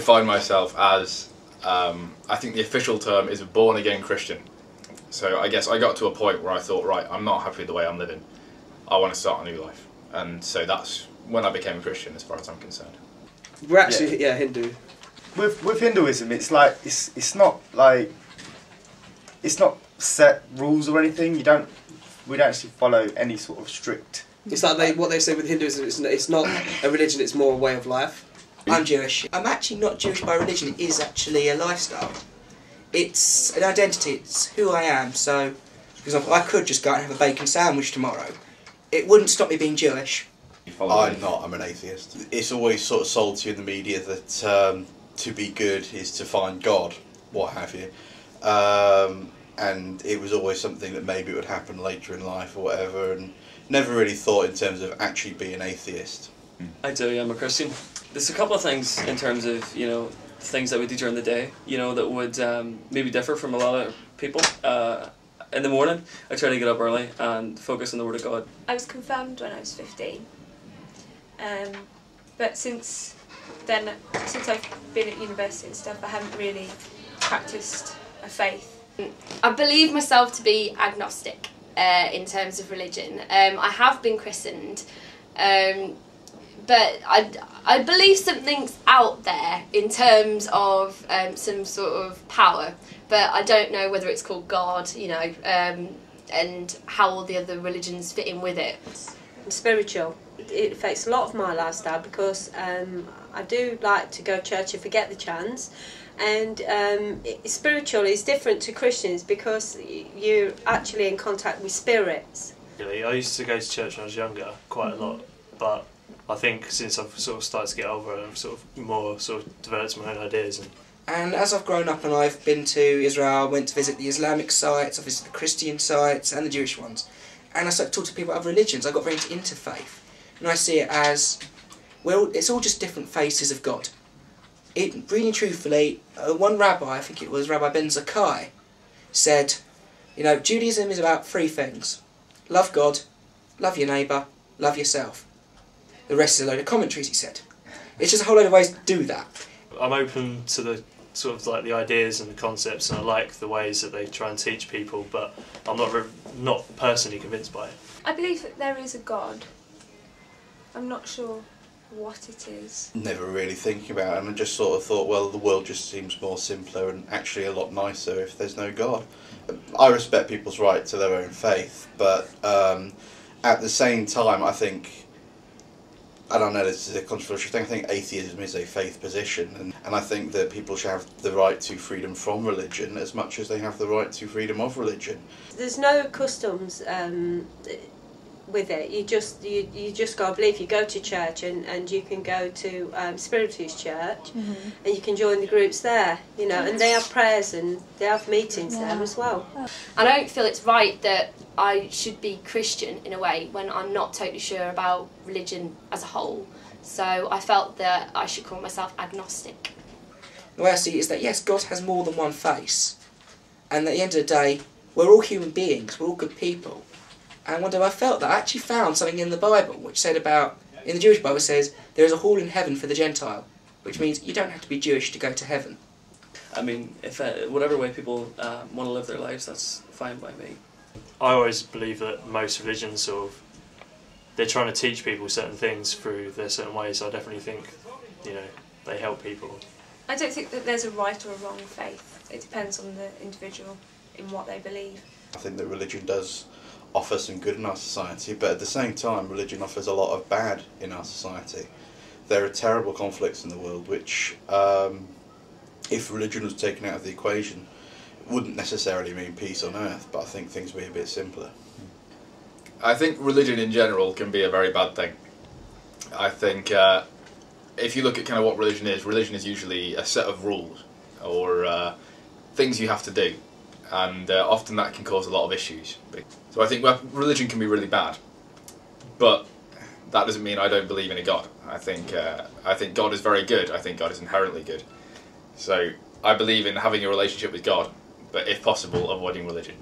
define myself as, I think the official term is a born-again Christian. So I guess I got to a point where I thought, right, I'm not happy with the way I'm living. I want to start a new life. And so that's when I became a Christian, as far as I'm concerned. We're actually, yeah, Hindu. With Hinduism, it's like it's not set rules or anything. We don't actually follow any sort of strict. It's like what they say with Hinduism. It's not a religion. It's more a way of life. I'm Jewish. I'm actually not Jewish by religion. It is actually a lifestyle. It's an identity. It's who I am. So, for example, I could just go out and have a bacon sandwich tomorrow. It wouldn't stop me being Jewish. I'm not. I'm an atheist. It's always sort of sold to you in the media that to be good is to find God, what have you. And it was always something that maybe it would happen later in life or whatever, and never really thought in terms of actually being atheist. I do, I'm a Christian. There's a couple of things in terms of, things that we do during the day, that would maybe differ from a lot of people. In the morning, I try to get up early and focus on the Word of God. I was confirmed when I was 15. But since then, since I've been at university and stuff, I haven't really practised a faith. I believe myself to be agnostic in terms of religion. I have been christened, but I believe something's out there in terms of some sort of power, but I don't know whether it's called God, and how all the other religions fit in with it. Spiritual. It affects a lot of my lifestyle because I do like to go to church if I get the chance. And spiritual is different to Christians because you're actually in contact with spirits. Really, I used to go to church when I was younger quite a lot, but I think since I've sort of started to get older, I've sort of developed my own ideas. And as I've grown up and I've been to Israel, I went to visit the Islamic sites, I visited the Christian sites and the Jewish ones. And I started to talk to people about other religions. I got very into Interfaith. And I see it as, well, it's all just different faces of God. It really truthfully, one rabbi, I think it was Rabbi Ben Zakkai, said, Judaism is about three things. Love God, love your neighbour, love yourself. The rest is a load of commentaries, he said. It's just a whole load of ways to do that. I'm open to the sort of like the ideas and the concepts, and I like the ways that they try and teach people, but I'm not personally convinced by it. I believe that there is a God. I'm not sure what it is. Never really thinking about it, and I just sort of thought, well, the world just seems more simpler and actually a lot nicer if there's no God. I respect people's right to their own faith, but at the same time, I think, I don't know, this is a controversial thing, I think atheism is a faith position, and I think that people should have the right to freedom from religion as much as they have the right to freedom of religion. There's no customs with it. You just got to believe. You go to church and you can go to Spiritist church, and you can join the groups there, and they have prayers and they have meetings there as well. I don't feel it's right that I should be Christian in a way when I'm not totally sure about religion as a whole. So I felt that I should call myself agnostic. The way I see it is that yes, God has more than one face, and at the end of the day, we're all human beings, we're all good people. And one day I felt that I actually found something in the Bible which said about, in the Jewish Bible it says, there is a hall in heaven for the Gentile, which means you don't have to be Jewish to go to heaven. I mean, if whatever way people want to live their lives, that's fine by me. I always believe that most religions they're trying to teach people certain things through their certain ways, so I definitely think, they help people. I don't think that there's a right or a wrong faith. It depends on the individual in what they believe. I think that religion does offer some good in our society, but at the same time religion offers a lot of bad in our society. There are terrible conflicts in the world which, if religion was taken out of the equation, wouldn't necessarily mean peace on earth, but I think things would be a bit simpler. I think religion in general can be a very bad thing. I think if you look at kind of what religion is usually a set of rules or things you have to do, and often that can cause a lot of issues. So I think religion can be really bad, but that doesn't mean I don't believe in a God. I think God is very good. I think God is inherently good. So I believe in having a relationship with God, but if possible, avoiding religion.